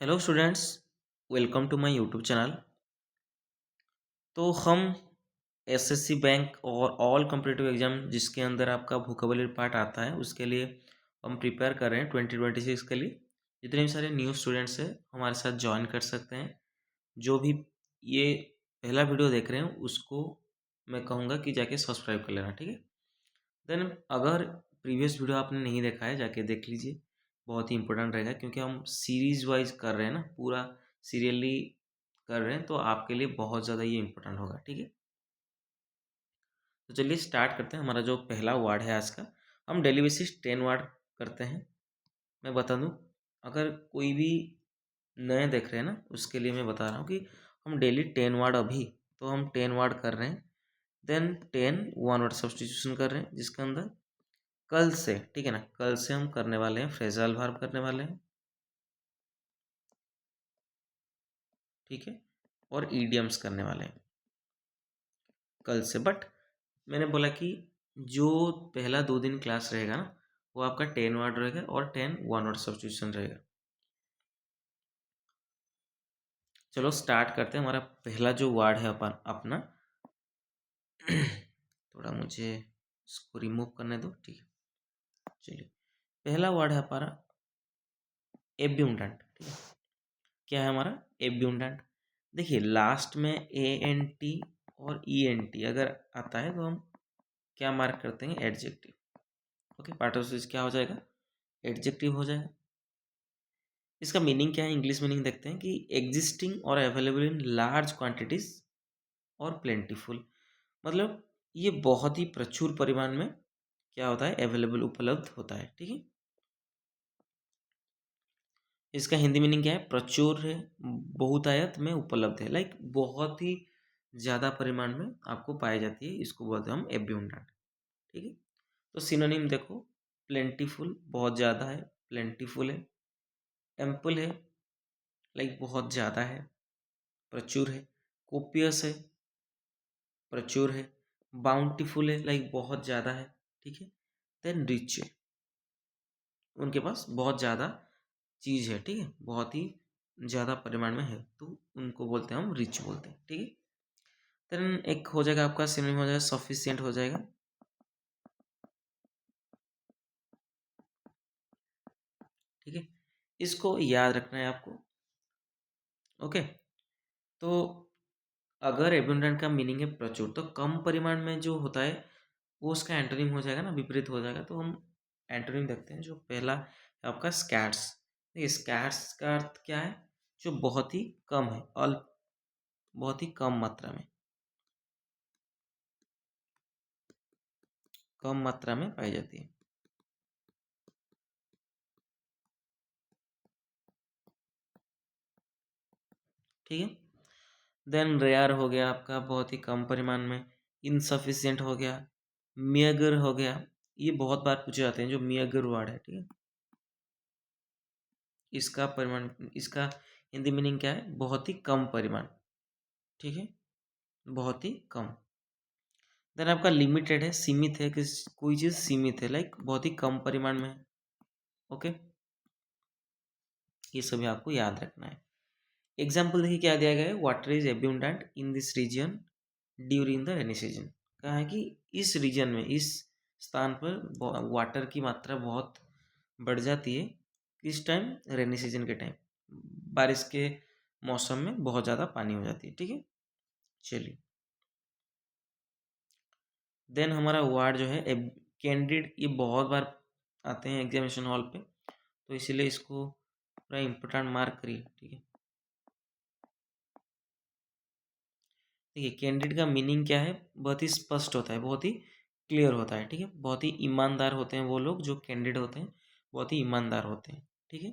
Hello students, welcome to my YouTube channel. तो हम SSC bank और ऑल कॉम्पिटिटिव एग्जाम जिसके अंदर आपका वोकेबलरी पार्ट आता है उसके लिए हम प्रिपेयर कर रहे हैं 2026 के लिए। जितने भी सारे न्यू स्टूडेंट्स हैं हमारे साथ ज्वाइन कर सकते हैं। जो भी ये पहला वीडियो देख रहे हैं उसको मैं कहूँगा कि जाके सब्सक्राइब कर लेना, ठीक है। देन अगर प्रीवियस वीडियो आपने नहीं देखा है जाके देख लीजिए, बहुत ही इंपॉर्टेंट रहेगा क्योंकि हम सीरीज वाइज कर रहे हैं ना, पूरा सीरियली कर रहे हैं, तो आपके लिए बहुत ज़्यादा ये इंपॉर्टेंट होगा, ठीक है। तो चलिए स्टार्ट करते हैं। हमारा जो पहला वर्ड है आज का, हम डेली बेसिस 10 वर्ड करते हैं। मैं बता दूं, अगर कोई भी नए देख रहे हैं ना उसके लिए मैं बता रहा हूँ कि हम डेली 10 वर्ड, अभी तो हम 10 वर्ड कर रहे हैं। देन 10 वन वर्ड सब्सटीट्यूशन कर रहे हैं जिसके अंदर कल से, ठीक है ना, कल से हम करने वाले हैं फ्रेजल वर्ब करने वाले हैं, ठीक है, और ईडियम्स करने वाले हैं कल से। बट मैंने बोला कि जो पहला 2 दिन क्लास रहेगा ना वो आपका 10 वर्ड रहेगा और 10 वन वर्ड सब्सटीट्यूशन रहेगा। चलो स्टार्ट करते हैं। हमारा पहला जो वर्ड है अपन अपना थोड़ा मुझे इसको रिमूव करने दो, ठीक है। चलिए, पहला वर्ड है हमारा एब्यूंडेंट, ठीक है। क्या है हमारा एब्यूंडेंट? देखिए लास्ट में ए एन टी और ई एन टी अगर आता है तो हम क्या मार्क करते हैं? Adjective. Okay, part of speech क्या हो जाएगा? एडजेक्टिव हो जाएगा। इसका मीनिंग क्या है? इंग्लिश मीनिंग देखते हैं कि एग्जिस्टिंग और अवेलेबल इन लार्ज क्वांटिटीज और प्लेंटीफुल। मतलब ये बहुत ही प्रचुर परिमाण में क्या होता है? अवेलेबल, उपलब्ध होता है, ठीक है। इसका हिंदी मीनिंग क्या है? प्रचुर है, बहुतायत में उपलब्ध है, लाइक बहुत ही ज़्यादा परिमाण में आपको पाई जाती है, इसको बोलते हैं हम एब्यूंडेंट, ठीक है। तो सिनोनिम देखो, प्लेंटीफुल बहुत ज़्यादा है, प्लेंटीफुल है। एम्पल है, लाइक बहुत ज़्यादा है, प्रचुर है। कोपियस है, प्रचुर है। बाउंटीफुल है, लाइक बहुत ज़्यादा है, ठीक है। देन रिच है, उनके पास बहुत ज़्यादा चीज़ है, ठीक है, बहुत ही ज़्यादा परिमाण में है, तो उनको बोलते हैं हम रिच बोलते हैं, ठीक है। देन एक हो जाएगा आपका सिनोनिम हो जाएगा सफिशिएंट हो जाएगा, ठीक है। इसको याद रखना है आपको, ओके। तो अगर एबंडेंट का मीनिंग है प्रचुर, तो कम परिमाण में जो होता है वो उसका एंटोनिम हो जाएगा ना, विपरीत हो जाएगा। तो हम एंटोनिम देखते हैं। जो पहला है आपका स्कैर्स। देखिए स्कैर्स का अर्थ क्या है? जो बहुत ही कम है, अल्प, बहुत ही कम मात्रा में, कम मात्रा में पाई जाती है, ठीक है। देन रेयर हो गया आपका बहुत ही कम परिमाण में। इनसफिशियंट हो गया, मियगर हो गया। ये बहुत बार पूछे जाते हैं जो मियगर वर्ड है, ठीक है। इसका परिमाण, इसका हिंदी मीनिंग क्या है? बहुत ही कम परिमाण, ठीक है, बहुत ही कम। देन आपका लिमिटेड है, सीमित है, किस कोई चीज़ सीमित है, लाइक बहुत ही कम परिमाण में है, ओके। ये सभी आपको याद रखना है। एग्जाम्पल देखिए क्या दिया गया है, water is abundant in this region during the rainy season. कहा है कि इस रीजन में, इस स्थान पर वाटर की मात्रा बहुत बढ़ जाती है। किस टाइम? रेनी सीजन के टाइम, बारिश के मौसम में बहुत ज़्यादा पानी हो जाती है, ठीक है। चलिए, देन हमारा वर्ड जो है कैंडिड, ये बहुत बार आते हैं एग्जामिनेशन हॉल पे, तो इसीलिए इसको पूरा इम्पोर्टेंट मार्क करिए, ठीक है। देखिए कैंडिड का मीनिंग क्या है? बहुत ही स्पष्ट होता है, बहुत ही क्लियर होता है, ठीक है। बहुत ही ईमानदार होते हैं वो लोग जो कैंडिड होते हैं, बहुत ही ईमानदार होते हैं, ठीक है।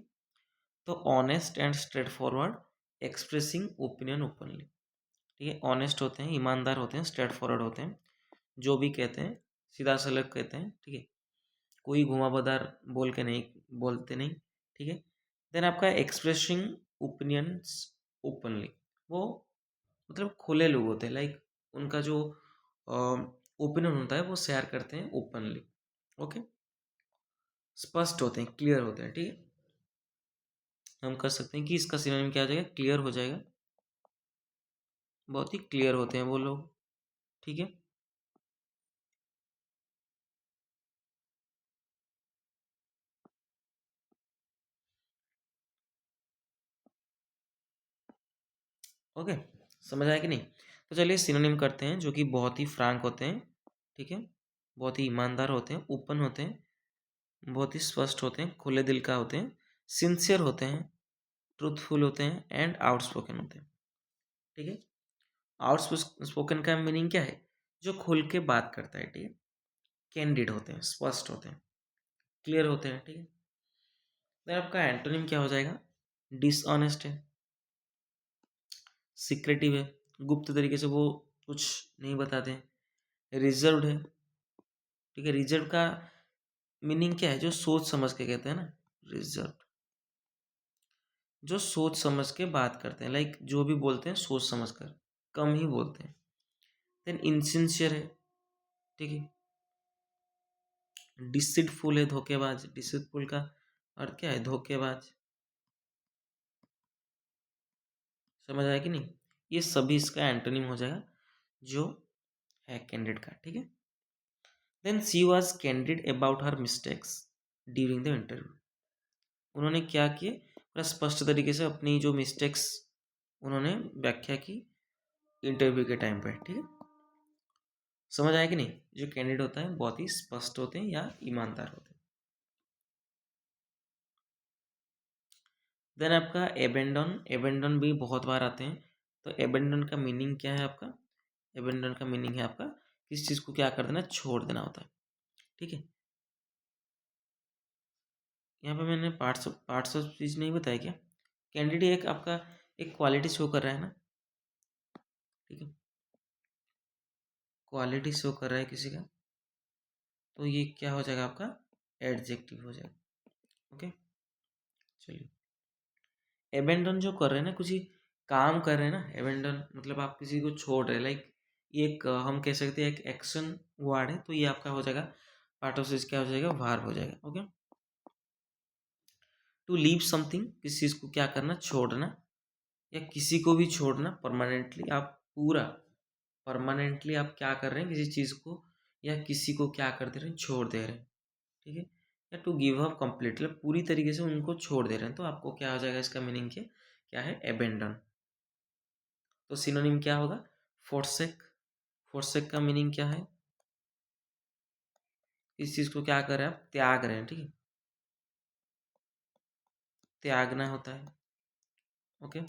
तो honest and straight forward, expressing opinion openly, ठीक है। ऑनेस्ट होते हैं, ईमानदार होते हैं, स्ट्रेट फॉरवर्ड होते हैं, जो भी कहते हैं सीधा सलग कहते हैं, ठीक है। कोई घुमावदार बोल के नहीं, बोलते नहीं, ठीक है। देन आपका एक्सप्रेसिंग ओपिनियंस ओपनली, वो मतलब खुले लोग होते हैं, लाइक उनका जो ओपिनियन होता है वो शेयर करते हैं ओपनली, ओके। स्पष्ट होते हैं, क्लियर होते हैं, ठीक है। हम कर सकते हैं कि इसका सिनोनिम क्या हो जाएगा, क्लियर हो जाएगा। बहुत ही क्लियर होते हैं वो लोग, ठीक है। ओके, समझ आया कि नहीं? तो चलिए सिनोनिम करते हैं, जो कि बहुत ही फ्रैंक होते हैं, ठीक है, बहुत ही ईमानदार होते हैं, ओपन होते हैं, बहुत ही स्पष्ट होते हैं, खुले दिल का होते हैं, सिंसियर होते हैं, ट्रूथफुल होते हैं एंड आउटस्पोकन होते हैं, ठीक है। आउटस्पोकन का मीनिंग क्या है? जो खुल के बात करता है, ठीक है। कैंडिड होते हैं, स्पष्ट होते हैं, क्लियर होते हैं, ठीक है। देन आपका एंटोनिम क्या हो जाएगा? डिसऑनेस्ट है, सीक्रेटिव है, गुप्त तरीके से वो कुछ नहीं बताते हैं, रिजर्व्ड है, ठीक है। रिजर्व का मीनिंग क्या है? जो सोच समझ के कहते हैं ना, रिजर्व, जो सोच समझ के बात करते हैं, लाइक जो भी बोलते हैं सोच समझ कर, कम ही बोलते हैं। देन इनसिंसियर है, ठीक है। डिसिटफुल है, धोखेबाज। डिसिटफुल का अर्थ क्या है? धोखेबाज। समझ आया कि नहीं? ये सभी इसका एंटोनिम हो जाएगा जो है कैंडिड का, ठीक है। Then she was candid about her mistakes during the interview. उन्होंने क्या किए? पूरा स्पष्ट तरीके से अपनी जो मिस्टेक्स उन्होंने व्याख्या की इंटरव्यू के टाइम पे, ठीक है। समझ आया कि नहीं? जो कैंडिडेट होता है बहुत ही स्पष्ट होते हैं या ईमानदार होते हैं। देन आपका एबेंडन, एबेंडन भी बहुत बार आते हैं। तो एबेंडन का मीनिंग क्या है आपका? एबेंडन का मीनिंग है आपका किसी चीज़ को क्या कर देना, छोड़ देना होता है, ठीक है। यहाँ पे मैंने पार्ट्स ऑफ स्पीच नहीं बताया क्या? कैंडिडेट एक आपका एक क्वालिटी शो कर रहा है ना, ठीक है, क्वालिटी शो कर रहा है किसी का, तो ये क्या हो जाएगा आपका? एडजेक्टिव हो जाएगा, ओके। चलिए, एबेंडन जो कर रहे हैं ना, कुछ ही काम कर रहे हैं ना, एबेंडन मतलब आप किसी को छोड़ रहे हैं, लाइक एक हम कह सकते हैं एक एक्शन वर्ड है, तो ये आपका हो जाएगा पार्ट ऑफ स्पीच, क्या हो जाएगा? वर्ब हो जाएगा, ओके। टू लीव समथिंग, किसी चीज़ को क्या करना? छोड़ना, या किसी को भी छोड़ना परमानेंटली। आप पूरा परमानेंटली आप क्या कर रहे हैं? किसी चीज़ को या किसी को क्या कर दे रहे हैं? छोड़ दे रहे हैं, ठीक है। या टू गिव अप कंप्लीटली, पूरी तरीके से उनको छोड़ दे रहे हैं, तो आपको क्या हो जाएगा? इसका मीनिंग क्या है? एबेंडन। तो सिनोनिम क्या होगा? फोरसेक। फोरसेक का मीनिंग क्या है? इस चीज़ को क्या कर रहे हैं आप? त्याग रहे हैं, ठीक है, त्यागना होता है, ओके।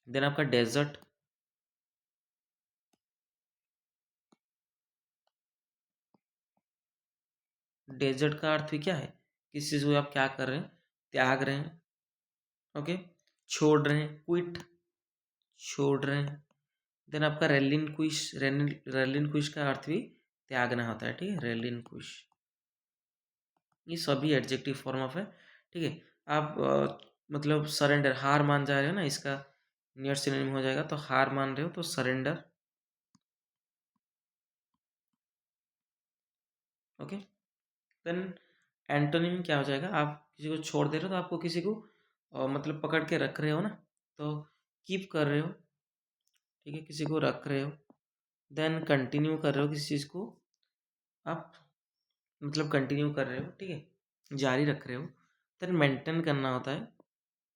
देन आपका डेजर्ट, डेजर्ट का अर्थ भी क्या है? किसी चीज़ को आप क्या कर रहे हैं? त्याग रहे हैं, ओके। छोड़ रहे हैं, क्विट, छोड़ रहे हैं। देन आपका रेलिन क्विश, रेलिन क्विश का अर्थ भी त्यागना होता है, ठीक है, रेलिन क्विश। ये सभी एडजेक्टिव फॉर्म ऑफ है, ठीक है। आप मतलब सरेंडर, हार मान जा रहे हो ना, इसका नियर सिनोनिम हो जाएगा। तो हार मान रहे हो तो सरेंडर, ओके। देन एंटोनिम क्या हो जाएगा? आप किसी को छोड़ दे रहे हो तो आपको किसी को मतलब पकड़ के रख रहे हो ना, तो कीप कर रहे हो, ठीक है, किसी को रख रहे हो। देन कंटिन्यू कर रहे हो किसी चीज़ को आप, मतलब कंटिन्यू कर रहे हो, ठीक है, जारी रख रहे हो। देन मेंटेन करना होता है,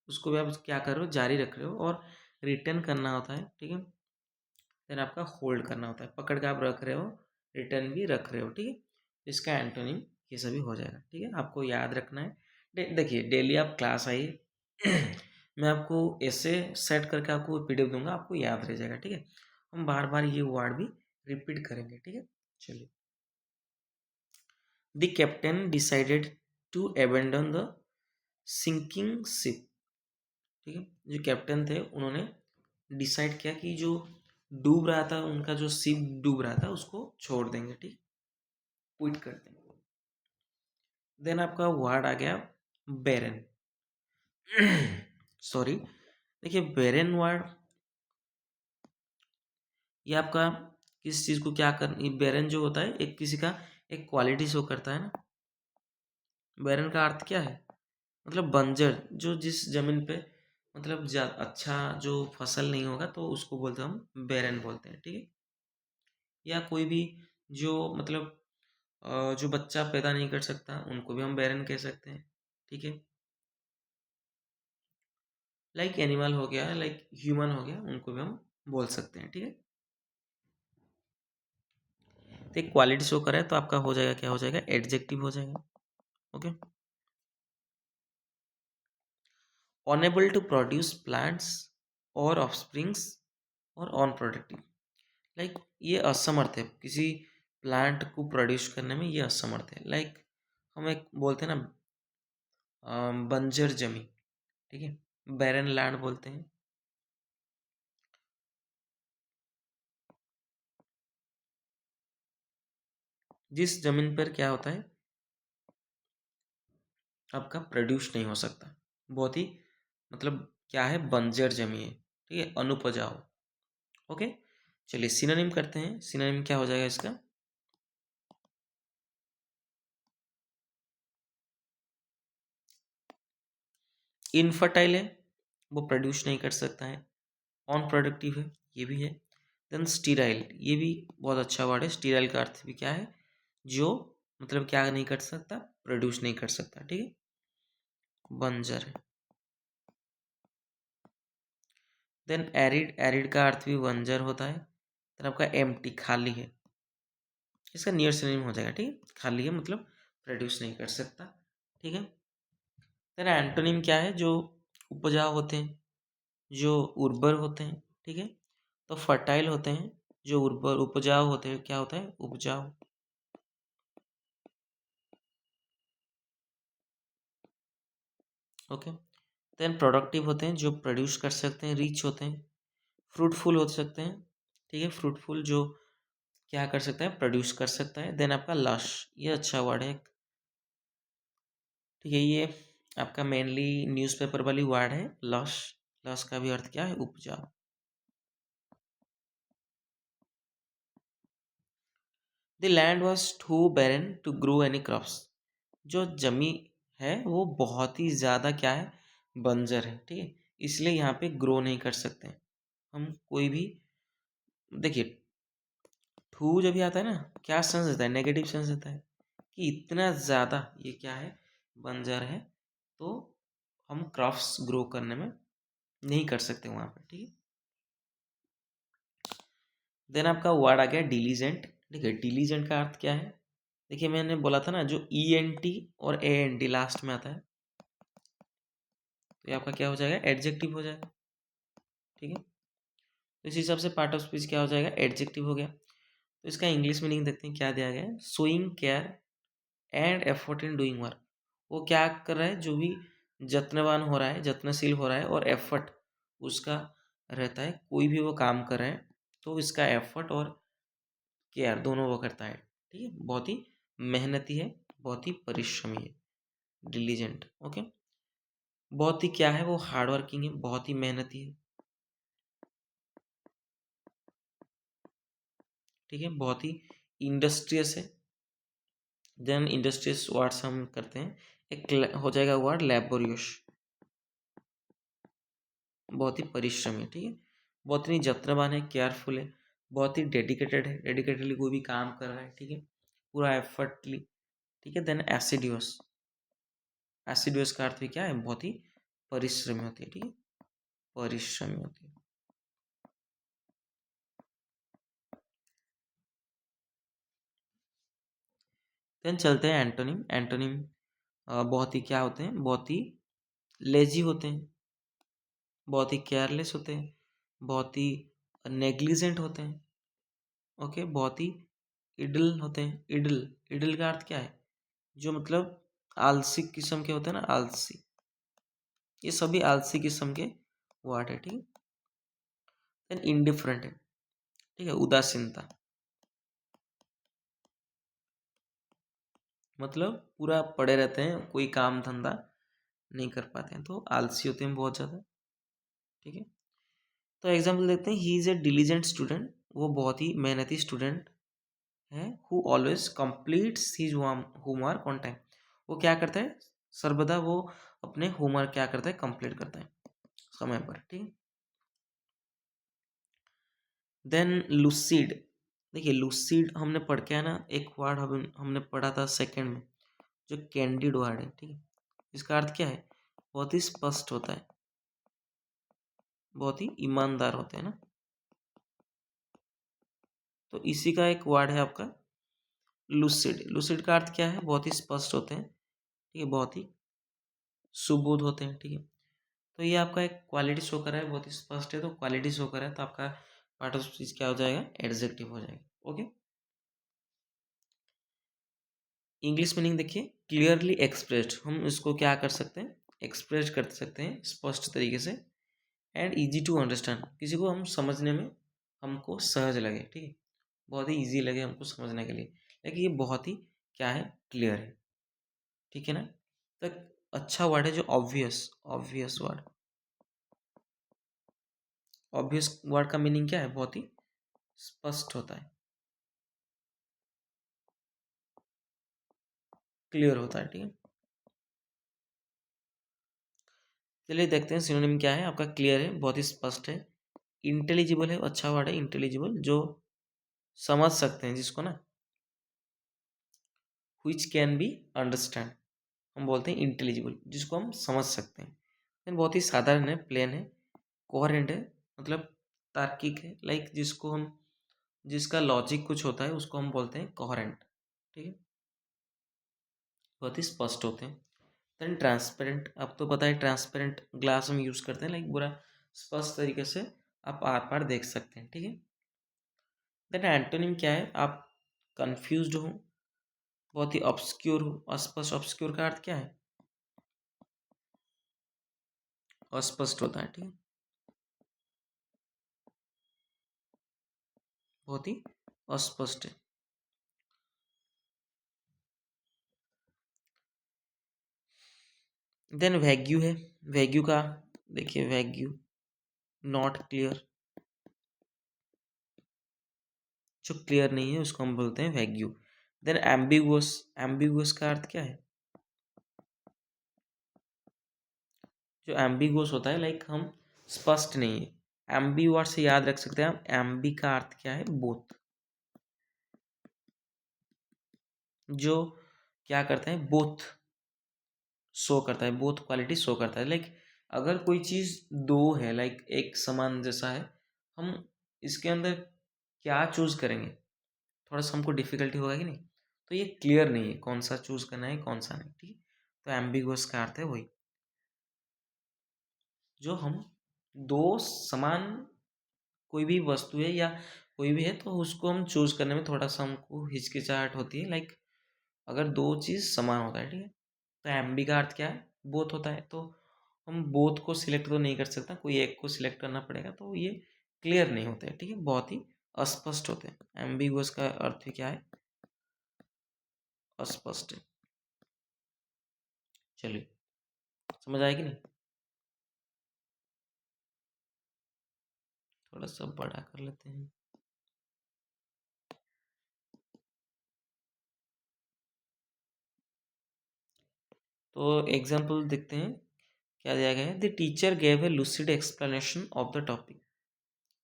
उसको भी आप क्या कर रहे हो? जारी रख रहे हो। और रिटर्न करना होता है, ठीक है। देन आपका होल्ड करना होता है, पकड़ के आप रख रहे हो, रिटर्न भी रख रहे हो, ठीक है। इसका एंटोनिम ये सभी हो जाएगा, ठीक है। आपको याद रखना है। देखिए डेली आप क्लास आइए मैं आपको ऐसे सेट करके आपको पीडीएफ दूंगा, आपको याद रह जाएगा, ठीक है। हम बार बार ये वर्ड भी रिपीट करेंगे, ठीक है। चलिए, the captain decided to abandon the sinking ship, ठीक है। जो कैप्टन थे उन्होंने डिसाइड किया कि जो डूब रहा था, उनका जो शिप डूब रहा था, उसको छोड़ देंगे, ठीक, क्विट कर देंगे। देन आपका वर्ड आ गया बेरन सॉरी, देखिए बेरन वर्ड, ये आपका किस चीज़ को क्या कर, ये बेरन जो होता है एक किसी का एक क्वालिटी शो करता है ना, बैरन का अर्थ क्या है? मतलब बंजर, जो जिस जमीन पे मतलब अच्छा जो फसल नहीं होगा तो उसको बोलते हैं हम बैरन बोलते हैं, ठीक है। या कोई भी जो मतलब जो बच्चा पैदा नहीं कर सकता उनको भी हम बैरन कह सकते हैं, ठीक है। लाइक एनिमल हो गया, लाइक ह्यूमन हो गया, उनको भी हम बोल सकते हैं, ठीक है। तो एक क्वालिटी शो करें तो आपका हो जाएगा, क्या हो जाएगा, एडजेक्टिव हो जाएगा। Okay, unable to produce plants और ऑफस्प्रिंग्स और ऑन प्रोडक्टिव, लाइक ये असमर्थ है किसी प्लांट को प्रोड्यूस करने में, ये असमर्थ है। लाइक हम एक बोलते हैं ना बंजर जमी, ठीक है, बैरन लैंड बोलते हैं। जिस जमीन पर क्या होता है, आपका प्रोड्यूस नहीं हो सकता, बहुत ही मतलब क्या है, बंजर जमी है, ठीक है, अनुपजाऊ। ओके, चलिए सिनोनिम करते हैं। सिनोनिम क्या हो जाएगा इसका? इनफर्टाइल है, वो प्रोड्यूस नहीं कर सकता है। ऑन प्रोडक्टिव है, ये भी है। देन स्टीराइल, ये भी बहुत अच्छा वर्ड है। स्टीराइल का अर्थ भी क्या है, जो मतलब क्या नहीं कर सकता, प्रोड्यूस नहीं कर सकता, ठीक है, बंजर है। देन एरिड, एरिड का अर्थ भी बंजर होता है। देन आपका एम्प्टी, खाली है, इसका नियर सिनोनिम हो जाएगा, ठीक है, खाली है मतलब प्रोड्यूस नहीं कर सकता, ठीक है। देन एंटोनिम क्या है, जो उपजाऊ होते हैं, जो उर्वर होते हैं, ठीक है। तो फर्टाइल होते हैं, जो उर्वर उपजाऊ होते हैं, क्या होता है, उपजाऊ। ओके, देन प्रोडक्टिव होते हैं, जो प्रोड्यूस कर सकते हैं, रिच होते हैं। फ्रूटफुल हो सकते हैं, ठीक है, फ्रूटफुल जो क्या कर सकता है, प्रोड्यूस कर सकता है। देन आपका लश, ये अच्छा वर्ड है, ठीक है, ये आपका मेनली न्यूज़पेपर वाली वर्ड है लश। लश का भी अर्थ क्या है, उपजाऊ। The land was too barren to grow any crops, जो जमी है वो बहुत ही ज़्यादा क्या है, बंजर है, ठीक है, इसलिए यहाँ पे ग्रो नहीं कर सकते हम कोई भी। देखिए, ठू जब भी आता है ना, क्या सेंस देता है, नेगेटिव सेंस देता है कि इतना ज़्यादा ये क्या है, बंजर है, तो हम क्रॉप्स ग्रो करने में नहीं कर सकते वहाँ पे, ठीक है। देन आपका वर्ड आ गया डिलीजेंट, ठीक है। डिलीजेंट का अर्थ क्या है, देखिए मैंने बोला था ना, जो ई एन टी और ए एन टी लास्ट में आता है, तो ये आपका क्या हो जाएगा, एडजेक्टिव हो जाएगा, ठीक है। तो इस हिसाब से पार्ट ऑफ स्पीच क्या हो जाएगा, एडजेक्टिव हो गया। तो इसका इंग्लिश मीनिंग देखते हैं क्या दिया गया है, showing care and effort in doing work, वो क्या कर रहा है, जो भी जत्नवान हो रहा है, जत्नशील हो रहा है, और एफर्ट उसका रहता है, कोई भी वो काम कर रहे हैं तो इसका एफर्ट और केयर दोनों वो करता है, ठीक है, बहुत ही मेहनती है, बहुत ही परिश्रमी है, डिलीजेंट। ओके, बहुत ही क्या है, वो हार्ड वर्किंग है, बहुत ही मेहनती है, ठीक है, बहुत ही इंडस्ट्रियस है। देन इंडस्ट्रियस वर्ड्स हम करते हैं, एक हो जाएगा वर्ड लेबोरियस, बहुत ही परिश्रमी है, ठीक है, बहुत ही जत्नवान है, केयरफुल है, बहुत ही डेडिकेटेड है, डेडिकेटेडली कोई भी काम कर रहा है, ठीक है, पूरा एफर्टली, ठीक है। देन एसिडियस, एसिडियस का अर्थ भी क्या है, बहुत ही परिश्रमी होती है, ठीक है, परिश्रमी होती है। देन चलते हैं एंटोनिम। एंटोनिम बहुत ही क्या होते हैं, बहुत ही लेजी होते हैं, बहुत ही केयरलेस होते हैं, बहुत ही नेग्लिजेंट होते हैं, ओके, बहुत ही इडल होते हैं। इडल, इडल का अर्थ क्या है, जो मतलब आलसी किस्म के होते हैं ना, आलसी, ये सभी आलसी किस्म के वर्ड है, ठीक है। देन इंडिफरेंट है, ठीक है, उदासीनता, मतलब पूरा पड़े रहते हैं, कोई काम धंधा नहीं कर पाते हैं, तो आलसी होते हैं बहुत ज़्यादा, ठीक है। तो एग्जाम्पल देखते हैं, he is a diligent student, वो बहुत ही मेहनती स्टूडेंट है, who always completes his homework on time, वो क्या करता है, सर्वदा वो अपने होमवर्क क्या करता है, कंप्लीट करता है समय पर, ठीक है। देन लूसिड, देखिए लूसिड हमने पढ़ के है ना, एक वर्ड हमने पढ़ा था सेकंड में, जो कैंडिड वर्ड है, ठीक है। इसका अर्थ क्या है, बहुत ही स्पष्ट होता है, बहुत ही ईमानदार होते हैं ना। तो इसी का एक वर्ड है आपका लूसिड। लूसिड का अर्थ क्या है, बहुत ही स्पष्ट होते हैं, ठीक है, बहुत ही सुबोध होते हैं, ठीक है। तो ये आपका एक क्वालिटी शो कर रहा है, बहुत ही स्पष्ट है, तो क्वालिटी शो कर रहा है, तो आपका पार्ट ऑफ स्पीच क्या हो जाएगा, एडजेक्टिव हो जाएगा। ओके, इंग्लिश मीनिंग देखिए, क्लियरली एक्सप्रेस्ड, हम इसको क्या कर सकते हैं, एक्सप्रेस कर सकते हैं स्पष्ट तरीके से। एंड इजी टू अंडरस्टैंड, किसी को हम समझने में हमको सहज लगे, ठीक है, बहुत ही इजी लगे हमको समझने के लिए, लेकिन ये बहुत ही क्या है, क्लियर है, ठीक है ना। तो एक अच्छा वर्ड है जो obvious, obvious word. Obvious word का मीनिंग क्या है, बहुत ही स्पष्ट होता है, क्लियर होता है, ठीक है। चलिए देखते हैं सिनोनिम क्या है आपका, क्लियर है, बहुत ही स्पष्ट है। इंटेलिजिबल है, अच्छा वर्ड है इंटेलिजिबल, जो समझ सकते हैं जिसको ना, which कैन बी अंडरस्टैंड, हम बोलते हैं इंटेलिजिबल, जिसको हम समझ सकते हैं। देन बहुत ही साधारण है, प्लेन है, कोहेरेंट है, मतलब तार्किक है, लाइक जिसको हम, जिसका लॉजिक कुछ होता है उसको हम बोलते हैं कोहेरेंट, ठीक है, बहुत ही स्पष्ट होते हैं। देन ट्रांसपेरेंट, अब तो पता है ट्रांसपेरेंट ग्लास हम यूज़ करते हैं, लाइक पूरा स्पष्ट तरीके से आप आर पार देख सकते हैं, ठीक है। देन एंटोनिम क्या है, आप कंफ्यूज्ड हो, बहुत ही ऑब्सक्योर हो, अस्पष्ट, ऑब्सक्योर का अर्थ क्या है, अस्पष्ट होता है, ठीक है, बहुत ही अस्पष्ट है। देन वैग्यू है, वैग्यू का देखिए, वैग्यू नॉट क्लियर, जो क्लियर नहीं है उसको हम बोलते हैं वैग्यू। देन एम्बिगुअस, एम्बिगुअस का अर्थ क्या है, जो एम्बिगुअस होता है, लाइक हम स्पष्ट नहीं है। एम्बी वर्ड से याद रख सकते हैं हम, एम्बी का अर्थ क्या है, बोथ, जो क्या करता है, बोथ शो करता है, बोथ क्वालिटी शो करता है, लाइक अगर कोई चीज़ दो है, लाइक एक समान जैसा है, हम इसके अंदर क्या चूज करेंगे, थोड़ा सा हमको डिफिकल्टी होगा कि नहीं, तो ये क्लियर नहीं है कौन सा चूज करना है कौन सा नहीं, ठीक है। तो एम्बिगुअस का अर्थ है वही, जो हम दो समान कोई भी वस्तु है या कोई भी है, तो उसको हम चूज करने में थोड़ा सा हमको हिचकिचाहट होती है, लाइक अगर दो चीज़ समान होता है, ठीक है। तो एम्बी का अर्थ क्या है, बोथ होता है, तो हम बोथ को सिलेक्ट तो नहीं कर सकता, कोई एक को सिलेक्ट करना पड़ेगा, तो ये क्लियर नहीं होते हैं, ठीक है, बहुत ही अस्पष्ट होते हैं। एम्बिगुअस का अर्थ ही क्या है, अस्पष्ट है। चलिए, समझ आएगी नहीं, थोड़ा सा बड़ा कर लेते हैं। तो एग्जाम्पल देखते हैं क्या दिया गया है, the teacher gave a lucid explanation of the topic,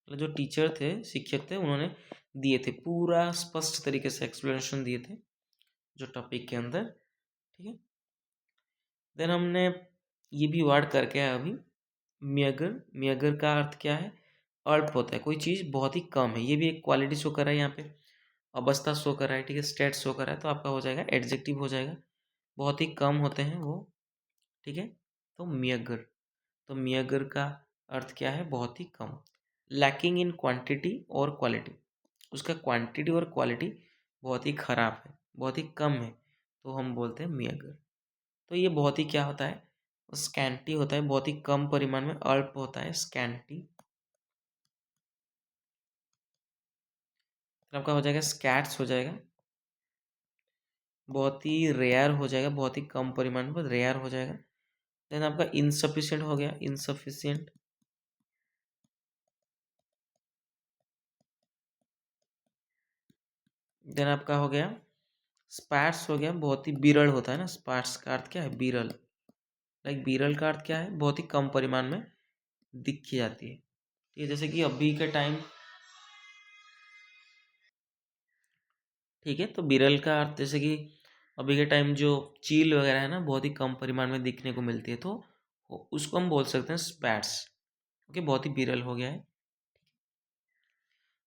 मतलब जो टीचर थे, शिक्षक थे, उन्होंने दिए थे पूरा स्पष्ट तरीके से एक्सप्लेनेशन दिए थे जो टॉपिक के अंदर, ठीक है। देन हमने ये भी वर्ड करके आया अभी, म्यगर, म्यगर का अर्थ क्या है, अल्प होता है, कोई चीज़ बहुत ही कम है, ये भी एक क्वालिटी शो कर रहा है यहाँ पे, अवस्था शो कर रहा है, ठीक है, स्टेट शो कर रहा है, तो आपका हो जाएगा एडजेक्टिव हो जाएगा, बहुत ही कम होते हैं वो, ठीक है। तो म्यगर, तो म्यगर का अर्थ क्या है, बहुत ही कम, लैकिंग इन क्वांटिटी और क्वालिटी, उसका क्वांटिटी और क्वालिटी बहुत ही खराब है, बहुत ही कम है, तो हम बोलते हैं म्यगर। तो ये बहुत ही क्या होता है, स्कैंटी होता है, बहुत ही कम परिमाण में, अल्प होता है, स्कैंटी, तो आपका हो जाएगा स्कैट्स हो जाएगा, बहुत ही रेयर हो जाएगा, बहुत ही कम परिमाण में रेयर हो जाएगा। देन आपका इनसफिशिएंट हो गया, इनसफिशिएंट, देन आपका हो गया स्पार्स हो गया बहुत ही विरल होता है ना, स्पार्स का अर्थ क्या है, विरल। लाइक विरल का अर्थ क्या है, बहुत ही कम परिमाण में दिखी जाती है। ठीक है, जैसे कि अभी के टाइम, ठीक है, तो विरल का अर्थ जैसे कि अभी के टाइम जो चील वगैरह है ना, बहुत ही कम परिमाण में दिखने को मिलती है, तो उसको हम बोल सकते हैं स्पैट्स। ओके, बहुत ही विरल हो गया है।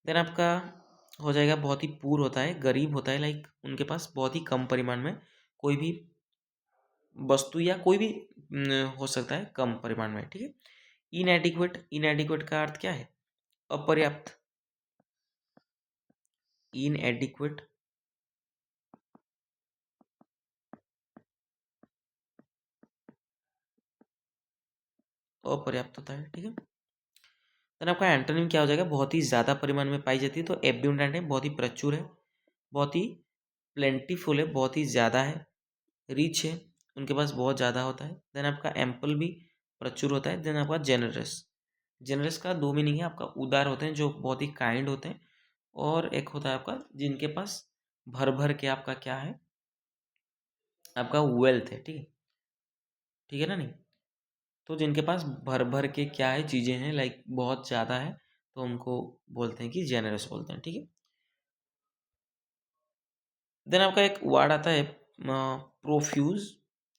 देन आपका हो जाएगा बहुत ही पूर होता है, गरीब होता है, लाइक उनके पास बहुत ही कम परिमाण में कोई भी वस्तु या कोई भी हो सकता है कम परिमाण में। ठीक है, इनएडिक्वेट, इनएडिक्वेट का अर्थ क्या है, अपर्याप्त। इनएडिक्वेट, अपर्याप्त होता है। ठीक है, देन आपका एंटोनिम क्या हो जाएगा, बहुत ही ज़्यादा परिमाण में पाई जाती है, तो एब्यूंडेंट है, बहुत ही प्रचुर है, बहुत ही प्लेंटीफुल है, बहुत ही ज़्यादा है, रिच है, उनके पास बहुत ज़्यादा होता है। देन आपका एम्पल भी प्रचुर होता है। देन आपका जेनरस, जेनरस का दो मीनिंग है, आपका उदार होते हैं, जो बहुत ही काइंड होते हैं, और एक होता है आपका जिनके पास भर भर के आपका क्या है, आपका वेल्थ है। ठीक है, ठीक है ना, नहीं, तो जिनके पास भर भर के क्या है, चीज़ें हैं, लाइक बहुत ज़्यादा है, तो उनको बोलते हैं कि जेनरस बोलते हैं। ठीक है, देन आपका एक वर्ड आता है प्रोफ्यूज।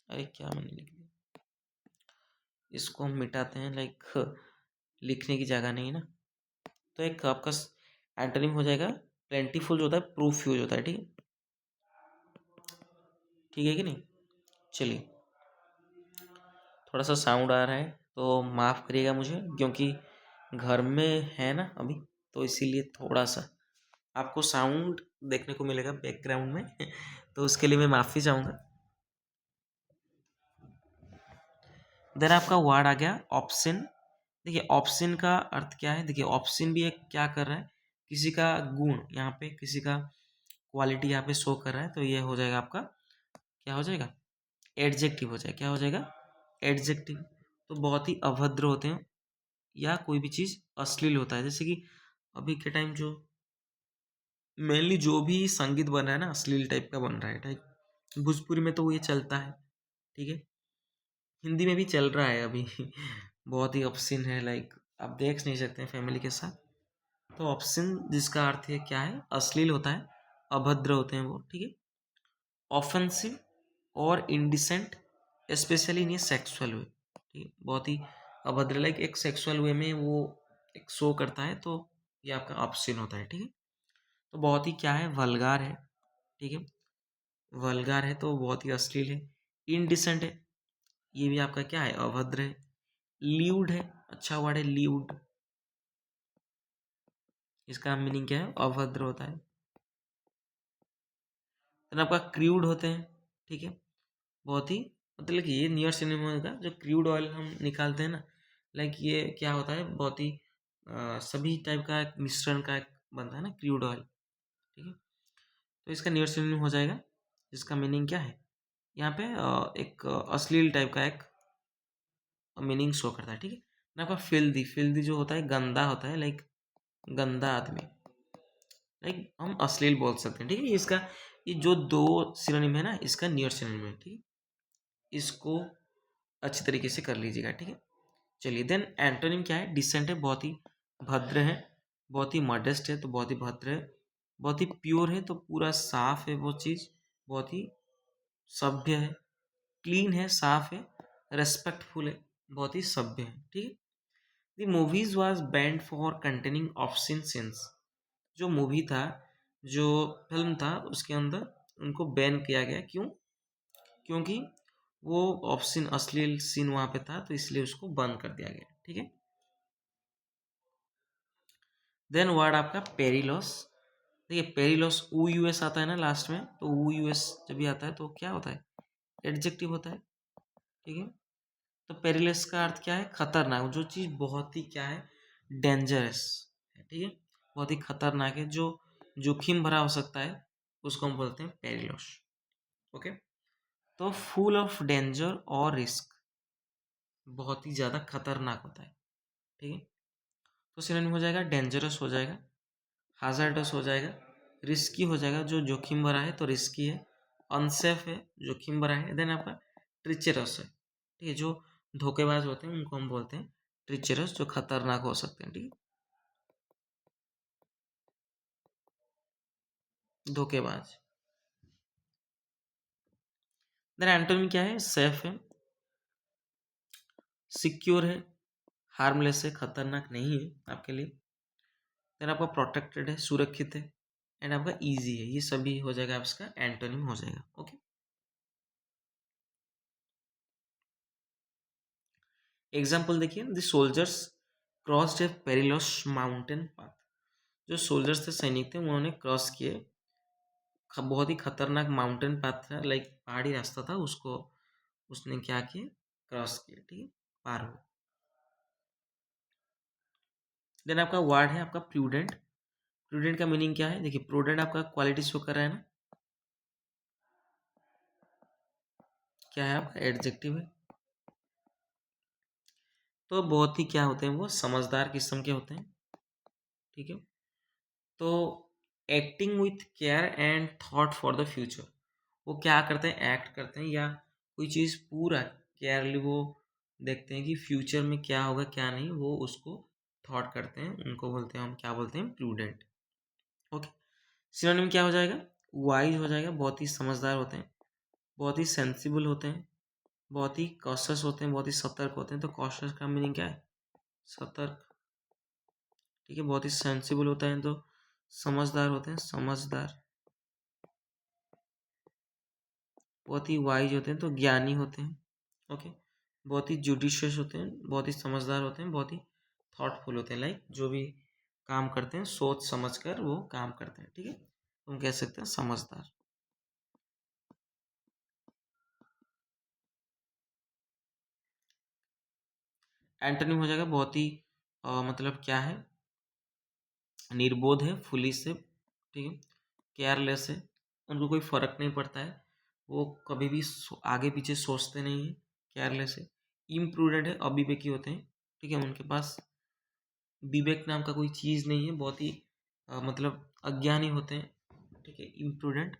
अरे क्या मैंने लिख दिया, इसको हम मिटाते हैं, लाइक लिखने की जगह नहीं है ना, तो एक आपका एंटोनिम हो जाएगा, प्लेंटीफुल जो होता है प्रोफ्यूज होता है। ठीक है, ठीक है कि नहीं। चलिए, थोड़ा सा साउंड आ रहा है तो माफ़ करिएगा मुझे, क्योंकि घर में है ना अभी, तो इसीलिए थोड़ा सा आपको साउंड देखने को मिलेगा बैकग्राउंड में तो उसके लिए मैं माफ़ी चाहूँगा। देन आपका वर्ड आ गया ऑप्शन। देखिए ऑप्शन का अर्थ क्या है, देखिए ऑप्शन भी एक क्या कर रहा है, किसी का गुण यहाँ पे, किसी का क्वालिटी यहाँ पे शो कर रहा है, तो ये हो जाएगा आपका, क्या हो जाएगा, एडजेक्टिव हो जाएगा। क्या हो जाएगा, एडजेक्टिव। तो बहुत ही अभद्र होते हैं, या कोई भी चीज़ अश्लील होता है, जैसे कि अभी के टाइम जो मेनली जो भी संगीत बन रहा है ना, अश्लील टाइप का बन रहा है, टाइप भोजपुरी में तो ये चलता है। ठीक है, हिंदी में भी चल रहा है अभी बहुत ही ऑप्शन है, लाइक आप देख नहीं सकते हैं फैमिली के साथ। तो ऑप्शन जिसका अर्थ है क्या है, अश्लील होता है, अभद्र होते हैं वो। ठीक है, ऑफेंसिव और indecent, specially in a sexual way. ठीक है, बहुत ही अभद्र, लाइक एक सेक्सुअल वे में वो एक शो करता है, तो ये आपका ऑप्शन होता है। ठीक है, तो बहुत ही क्या है, वल्गार है। ठीक है, वल्गार है तो बहुत ही अश्लील है। इनडिसेंट है, ये भी आपका क्या है, अभद्र है। ल्यूड है, अच्छा वर्ड है ल्यूड, इसका मीनिंग क्या है, अभद्र होता है। देन आपका क्रूड होते हैं। ठीक है, बहुत ही, मतलब कि ये नियर सिनेमा का जो क्रूड ऑयल हम निकालते हैं ना, लाइक ये क्या होता है, बहुत ही सभी टाइप का एक मिश्रण का एक बनता है ना क्रूड ऑयल। ठीक है, तो इसका नियर सिनोनिम हो जाएगा, जिसका मीनिंग क्या है, यहाँ पे एक अश्लील टाइप का एक मीनिंग शो करता है। ठीक है ना, आपका फिल्दी, फिल्दी जो होता है गंदा होता है, लाइक गंदा आदमी, लाइक हम अश्लील बोल सकते हैं। ठीक है, इसका ये जो दो सिनोनिम है ना, इसका नियर सिनोनिम है। ठीक है, इसको अच्छी तरीके से कर लीजिएगा। ठीक है, चलिए, देन एंटोनिम क्या है, डिसेंट है, बहुत ही भद्र है, बहुत ही मॉडेस्ट है तो बहुत ही भद्र है, बहुत ही प्योर है तो पूरा साफ है वो चीज़, बहुत ही सभ्य है, क्लीन है, साफ है, रेस्पेक्टफुल है, बहुत ही सभ्य है। ठीक है, the movies was banned for containing obscene scenes. जो मूवी था, जो फिल्म था, उसके अंदर उनको बैन किया गया, क्यों, क्योंकि वो ऑब्ससीन अश्लील सीन वहाँ पे था, तो इसलिए उसको बंद कर दिया गया। ठीक है, देन वर्ड आपका पेरिलॉस। देखिए पेरिलॉस ऊ यूएस आता है ना लास्ट में, तो ऊ यूएस जब भी आता है तो क्या होता है, एडजेक्टिव होता है। ठीक है, तो पेरिलस का अर्थ क्या है, खतरनाक, जो चीज़ बहुत ही क्या है, डेंजरस है। ठीक है, बहुत ही खतरनाक है, जो जोखिम भरा हो सकता है, उसको हम बोलते हैं पेरिलस। ओके, तो फुल ऑफ डेंजर और रिस्क, बहुत ही ज़्यादा खतरनाक होता है। ठीक है, तो सिनोनिम हो जाएगा, डेंजरस हो जाएगा, हाजार्डस हो जाएगा, रिस्की हो जाएगा, जो जोखिम भरा है तो रिस्की है, अनसेफ है, जोखिम भरा है। देन आपका ट्रिचरस है, ठीक है, जो धोखेबाज होते हैं उनको हम बोलते हैं ट्रिचरस, जो खतरनाक हो सकते हैं, ठीक है, धोखेबाज। देन एंटोनिम क्या है? सेफ है, सिक्योर है, हार्मलेस है, खतरनाक नहीं है आपके लिए। देन आपका प्रोटेक्टेड है, सुरक्षित है, एंड आपका इजी है। ये सभी हो जाएगा, आपका एंटोनिम हो जाएगा। ओके, एग्जाम्पल देखिए, the soldiers crossed A perilous mountain path. जो सोल्जर्स थे, सैनिक थे, उन्होंने क्रॉस किए बहुत ही खतरनाक माउंटेन पाथ था, लाइक पहाड़ी रास्ता था, उसको उसने क्या किया? क्रॉस किया, ठीक है, पार हो। देन आपका वर्ड है आपका प्रूडेंट। प्रूडेंट का मीनिंग क्या है? देखिए, प्रूडेंट आपका क्वालिटी शो कर रहा है ना, क्या है? आपका एडजेक्टिव है। तो बहुत ही क्या होते हैं वो? समझदार किस्म के होते हैं, ठीक है। तो acting with care and thought for the future, वो क्या करते हैं? एक्ट करते हैं, या कोई चीज़ पूरा केयरली वो देखते हैं कि फ्यूचर में क्या होगा क्या नहीं, वो उसको थॉट करते हैं, उनको बोलते हैं, हम क्या बोलते हैं? प्रूडेंट। ओके, सिनोनिम क्या हो जाएगा? वाइज हो जाएगा, बहुत ही समझदार होते हैं, बहुत ही सेंसिबल होते हैं, बहुत ही कॉशस होते हैं, बहुत ही सतर्क होते हैं। तो कॉशस का मीनिंग क्या है? सतर्क, ठीक है। बहुत ही सेंसिबल होता है तो समझदार होते हैं, समझदार। बहुत ही वाइज होते हैं तो ज्ञानी होते हैं, ओके। बहुत ही जुडिशियस होते हैं, बहुत ही समझदार होते हैं, बहुत ही थॉटफुल होते हैं, लाइक जो भी काम करते हैं सोच समझ कर वो काम करते हैं, ठीक है। तुम कह सकते हैं समझदार। एंटोनिम हो जाएगा बहुत ही मतलब क्या है? निर्बोध है, फुलिश है, ठीक है, केयरलेस है, उनको कोई फर्क नहीं पड़ता है, वो कभी भी आगे पीछे सोचते नहीं है, केयरलेस है। इम्प्रूडेंट है, अविवेकी होते हैं, ठीक है, उनके पास विवेक नाम का कोई चीज़ नहीं है, बहुत ही मतलब अज्ञानी होते हैं, ठीक है, इम्प्रूडेंट।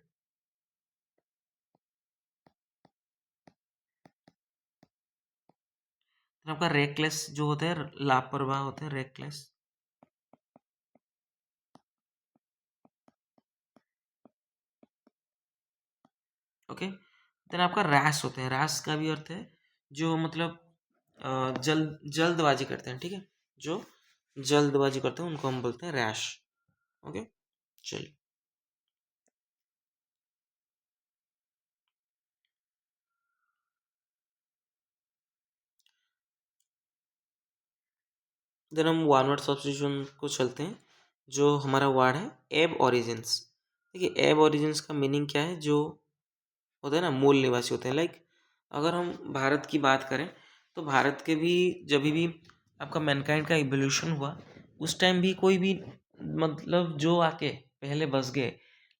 तो आपका रेकलेस जो होते हैं, लापरवाह होते हैं, रेकलेस। ओके, देन आपका रैश होते हैं। रैश का भी अर्थ है जो मतलब जल्दबाजी करते हैं, ठीक है, जो जल्दबाजी करते हैं उनको हम बोलते हैं रैश। ओके, चलिए। देन हम वन वर्ड सब्स्टिट्यूशन को चलते हैं। जो हमारा वर्ड है एब ओरिजिन्स, देखिए एब ओरिजिन्स का मीनिंग क्या है? जो होते हैं ना, मूल निवासी होते हैं, लाइक अगर हम भारत की बात करें तो भारत के भी जब भी आपका मैनकाइंड का इवोल्यूशन हुआ, उस टाइम भी कोई भी मतलब जो आके पहले बस गए,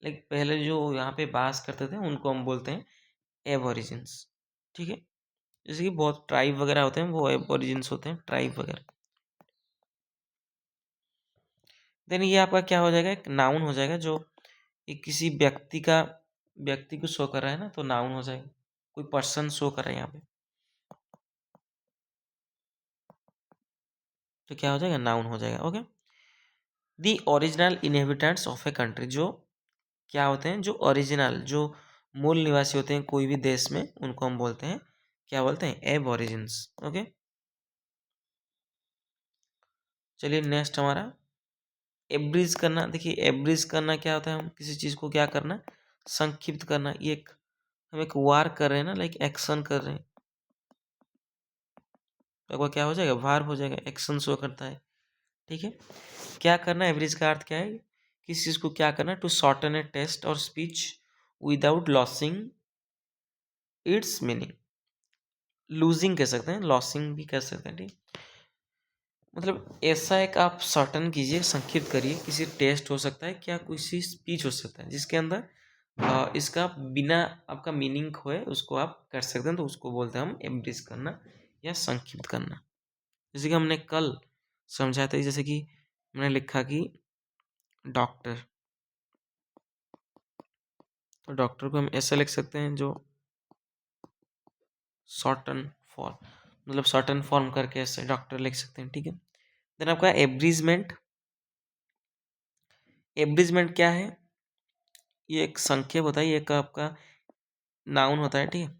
लाइक पहले जो यहाँ पे बास करते थे उनको हम बोलते हैं एबोरिजिन्स, ठीक है। जैसे कि बहुत ट्राइब वगैरह होते हैं, वो एबोरिजिन्स होते हैं, ट्राइब वगैरह। देन ये आपका क्या हो जाएगा? एक नाउन हो जाएगा, जो एक किसी व्यक्ति को शो कर रहा है ना, तो नाउन हो जाएगा। कोई पर्सन शो कर रहा है यहाँ पे, तो क्या हो जाएगा? नाउन हो जाएगा। Okay, the original inhabitants of a country, जो क्या होते हैं? जो ओरिजिनल, जो मूल निवासी होते हैं कोई भी देश में, उनको हम बोलते हैं, क्या बोलते हैं? एबोरिजिन्स। ओके, चलिए नेक्स्ट हमारा एब्रिज करना। देखिए एब्रिज करना क्या होता है? हम किसी चीज़ को क्या करना? संक्षिप्त करना। ये एक हम एक वार कर रहे हैं ना, लाइक एक्शन कर रहे हैं, तो एक बार क्या हो जाएगा? वार हो जाएगा, एक्शन शो करता है, ठीक है। क्या करना? एवरेज का अर्थ क्या है? किसी चीज़ को क्या करना? टू शॉर्टन ए टेस्ट और speech without losing it's meaning. Losing कह सकते हैं, लॉसिंग भी कह सकते हैं, ठीक। मतलब ऐसा एक आप शॉर्टन कीजिए, संक्षिप्त करिए, किसी टेस्ट हो सकता है, क्या किसी स्पीच हो सकता है जिसके अंदर इसका बिना आपका मीनिंग खोए उसको आप कर सकते हैं, तो उसको बोलते हैं हम एब्रिज करना या संक्षिप्त करना। जैसे कि हमने कल समझाया था, जैसे कि हमने लिखा कि डॉक्टर, तो डॉक्टर को हम ऐसा लिख सकते हैं, जो शॉर्टन फॉर्म, मतलब शॉर्टन फॉर्म करके ऐसे डॉक्टर लिख सकते हैं, ठीक है। देन आपका एब्रीजमेंट। एब्रीजमेंट क्या है? ये एक संक्षेप होता है, ये एक आपका नाउन होता है, ठीक है।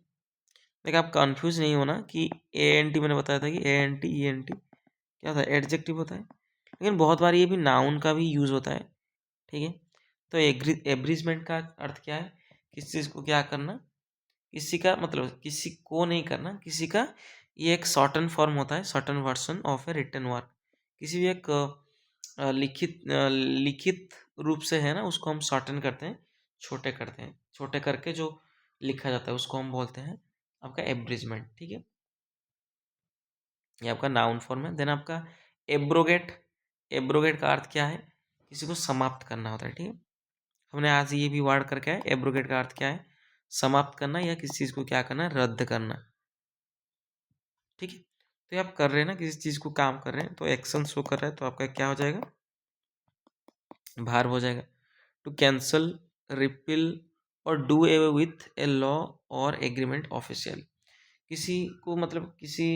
देखिए आप कंफ्यूज नहीं होना कि ANT, मैंने बताया था कि ANT ENT क्या था, एडजेक्टिव होता है, लेकिन बहुत बार ये भी नाउन का भी यूज होता है, ठीक है। तो एब्रीजमेंट का अर्थ क्या है? किसी चीज़ को क्या करना, किसी का मतलब किसी को नहीं करना, किसी का, ये एक शॉर्टन फॉर्म होता है, shorten version of a written work. किसी भी एक लिखित रूप से है ना, उसको हम शॉर्टन करते हैं, छोटे करते हैं, छोटे करके जो लिखा जाता है उसको हम बोलते हैं आपका एब्रिजमेंट, ठीक है। ये आपका नाउन फॉर्म है। देन आपका एब्रोगेट। एब्रोगेट का अर्थ क्या है? किसी को समाप्त करना होता है, ठीक है। हमने आज ये भी वर्ड करके है, एब्रोगेट का अर्थ क्या है? समाप्त करना या किसी चीज़ को क्या करना, रद्द करना, ठीक है। तो ये आप कर रहे हैं ना, किसी चीज़ को काम कर रहे हैं, तो एक्शन शो कर रहा है, तो आपका क्या हो जाएगा, भार्ब हो जाएगा। टू कैंसल, रिपील और do away with a law और एग्रीमेंट ऑफिशियल। किसी को मतलब किसी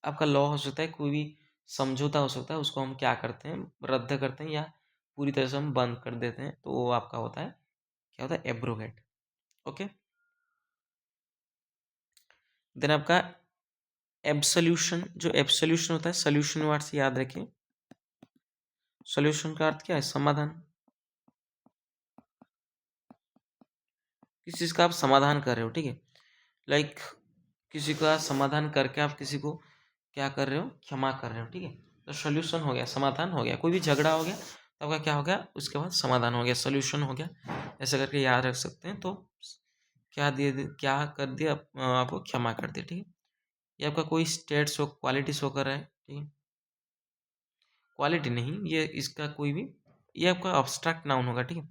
आपका लॉ हो सकता है, कोई भी समझौता हो सकता है, उसको हम क्या करते हैं, रद्द करते हैं या पूरी तरह से हम बंद कर देते हैं, तो वो आपका होता है, क्या होता है, एब्रोगेट, ओके। देन आपका एब्सोल्यूशन। जो एब्सोल्यूशन होता है, सोल्यूशन वर्ड से याद रखिए, सोल्यूशन का अर्थ क्या है, समाधान। किसी चीज़ का आप समाधान कर रहे हो, ठीक है। लाइक किसी का समाधान करके आप किसी को क्या कर रहे हो, क्षमा कर रहे हो, ठीक है। तो सोल्यूशन हो गया, समाधान हो गया, कोई भी झगड़ा हो गया तो आपका क्या हो गया, उसके बाद समाधान हो गया, सोल्यूशन हो गया, ऐसे करके याद रख सकते हैं। तो क्या कर दिया, आपको क्षमा कर दिया, ठीक है। ये आपका कोई स्टेट शो, क्वालिटी शो कर रहा है, ठीक है। क्वालिटी नहीं, ये इसका कोई भी, ये आपका अब्स्ट्रैक्ट नाउन होगा, ठीक है।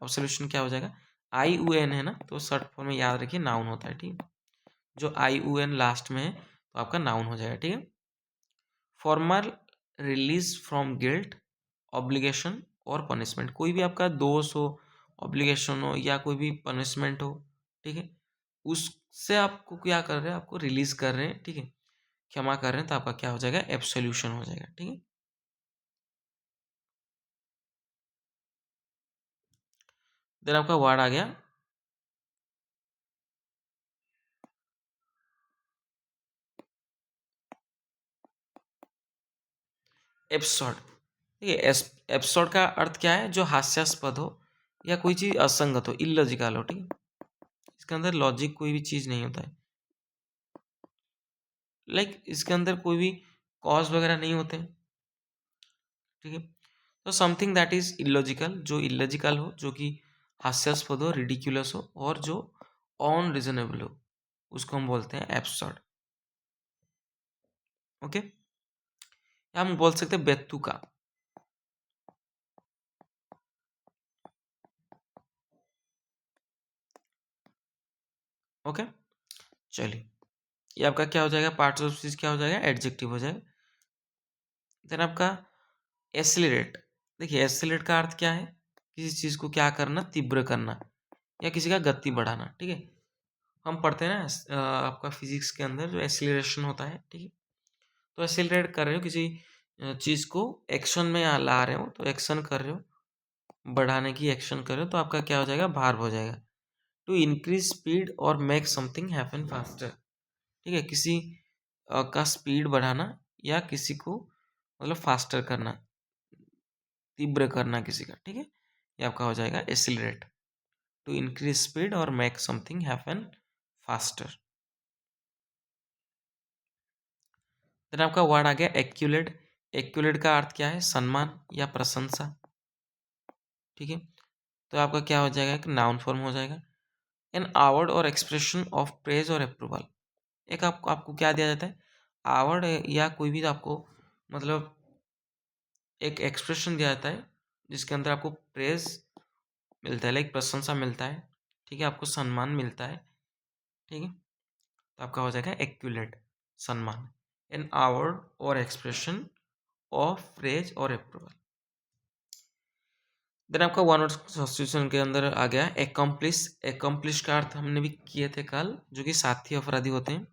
अब सोल्यूशन क्या हो जाएगा, IUN है ना, तो शॉर्ट फॉर्म में याद रखिए नाउन होता है, ठीक है। जो IUN लास्ट में है तो आपका नाउन हो जाएगा, ठीक है। Formal release from guilt, obligation और पनिशमेंट। कोई भी आपका दोष हो, ऑब्लिगेशन हो या कोई भी पनिशमेंट हो, ठीक है, उससे आपको क्या कर रहे हैं, आपको रिलीज कर रहे हैं, ठीक है, क्षमा कर रहे हैं, तो आपका क्या हो जाएगा, एब्सोल्यूशन हो जाएगा, ठीक है। देन आपका वर्ड आ गया एब्सर्ड, ठीक है। एब्सर्ड का अर्थ क्या है, जो हास्यास्पद हो या कोई चीज़ असंगत हो, इलॉजिकल हो, ठीक है। इसके अंदर लॉजिक कोई भी चीज़ नहीं होता है, लाइक इसके अंदर कोई भी कॉज वगैरह नहीं होते हैं, ठीक है। तो समथिंग दैट इज इलॉजिकल, जो इलॉजिकल हो, जो कि हास्यास्पद हो, रिडिकुलस हो और जो ऑन रीजनेबल हो, उसको हम बोलते हैं एब्सर्ड, ओके। या हम बोल सकते हैं बेतुका, ओके। चलिए, ये आपका क्या हो जाएगा, पार्ट्स ऑफ स्पीच क्या हो जाएगा, एडजेक्टिव हो जाएगा। देन आपका एसिलरेट। देखिए एसिलरेट का अर्थ क्या है, किसी चीज़ को क्या करना, तीव्र करना या किसी का गति बढ़ाना, ठीक है। हम पढ़ते हैं ना आपका फिजिक्स के अंदर जो एसिलरेशन होता है, ठीक है। तो एसिलरेट कर रहे हो, किसी चीज़ को एक्शन में ला रहे हो, तो एक्शन कर रहे हो, बढ़ाने की एक्शन कर रहे हो, तो आपका क्या हो जाएगा, भार्ब हो जाएगा। टू इंक्रीज स्पीड और मेक समथिंग हैपन फास्टर, ठीक है। किसी का स्पीड बढ़ाना या किसी को मतलब फास्टर करना, तीव्र करना किसी का, ठीक है। ये आपका हो जाएगा एसिलरेट, टू इंक्रीज स्पीड और make something happen faster. Then आपका वर्ड आ गया एक्यूलेट। एक्यूलेट का अर्थ क्या है, सम्मान या प्रशंसा, ठीक है। तो आपका क्या हो जाएगा, एक नाउन फॉर्म हो जाएगा, एन अवार्ड और एक्सप्रेशन ऑफ प्रेज और अप्रूवल। एक आपको आपको क्या दिया जाता है, अवार्ड या कोई भी आपको मतलब एक एक्सप्रेशन दिया जाता है, जिसके अंदर आपको प्रेज मिलता है, लाइक प्रशंसा मिलता है, ठीक है, आपको सम्मान मिलता है, ठीक है। तो आपका हो जाएगा एक्यूलेट, सम्मान, एन अवार्ड और एक्सप्रेशन ऑफ प्रेज और अप्रूवल। देन आपका वन वर्ड सब्स्टिट्यूशन के अंदर आ गया एकम्प्लिश। एकम्प्लिश का अर्थ हमने भी किए थे कल, जो कि साथी अपराधी होते हैं,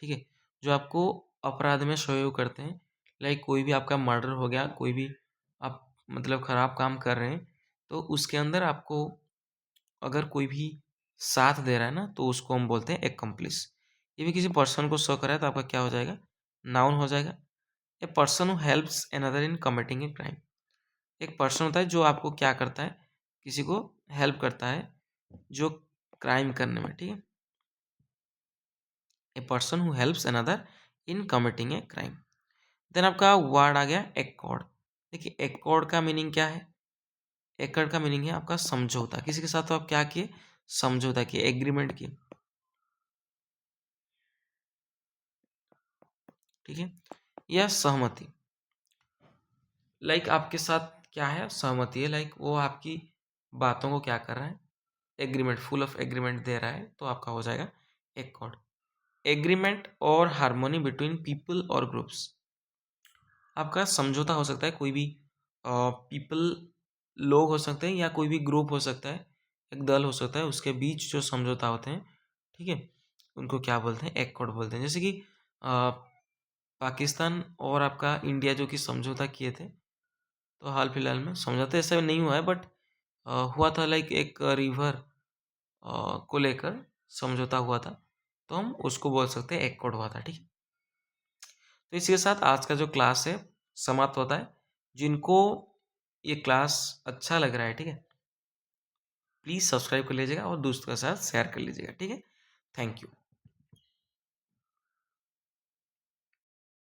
ठीक है, जो आपको अपराध में सहयोग करते हैं। लाइक कोई भी आपका मर्डर हो गया, कोई भी आप मतलब खराब काम कर रहे हैं, तो उसके अंदर आपको अगर कोई भी साथ दे रहा है ना, तो उसको हम बोलते हैं एकम्प्लिश। ये भी किसी पर्सन को शो करा है तो आपका क्या हो जाएगा, नाउन हो जाएगा। ए person who helps another in committing a crime. एक पर्सन होता है जो आपको क्या करता है, किसी को हेल्प करता है जो क्राइम करने में, ठीक है। A person who helps another in committing a crime. Then आपका वर्ड आ गया एकॉर्ड। देखिए एकॉर्ड का मीनिंग क्या है, एकॉर्ड का मीनिंग है आपका समझौता। किसी के साथ तो आप क्या किए, समझौता किए, एग्रीमेंट किए, ठीक है, या सहमति। लाइक आपके साथ क्या है, सहमति है, लाइक वो आपकी बातों को क्या कर रहा है, एग्रीमेंट, फुल ऑफ एग्रीमेंट दे रहा है, तो आपका हो जाएगा एकॉर्ड। एग्रीमेंट और हार्मोनी बिटवीन पीपल और ग्रुप्स। आपका समझौता हो सकता है, कोई भी पीपल, लोग हो सकते हैं, या कोई भी ग्रुप हो सकता है, एक दल हो सकता है, उसके बीच जो समझौता होते हैं, ठीक है, उनको क्या बोलते हैं, एकॉर्ड बोलते हैं। जैसे कि पाकिस्तान और आपका इंडिया जो कि समझौता किए थे, तो हाल फिलहाल में समझौता ऐसा नहीं हुआ है, बट हुआ था, लाइक एक रिवर को लेकर समझौता हुआ था, तो हम उसको बोल सकते हैं एकॉर्ड हुआ था, ठीक है। तो इसी के साथ आज का जो क्लास है समाप्त होता है। जिनको ये क्लास अच्छा लग रहा है, ठीक है, प्लीज़ सब्सक्राइब कर लीजिएगा और दोस्तों के साथ शेयर कर लीजिएगा, ठीक है। Thank you.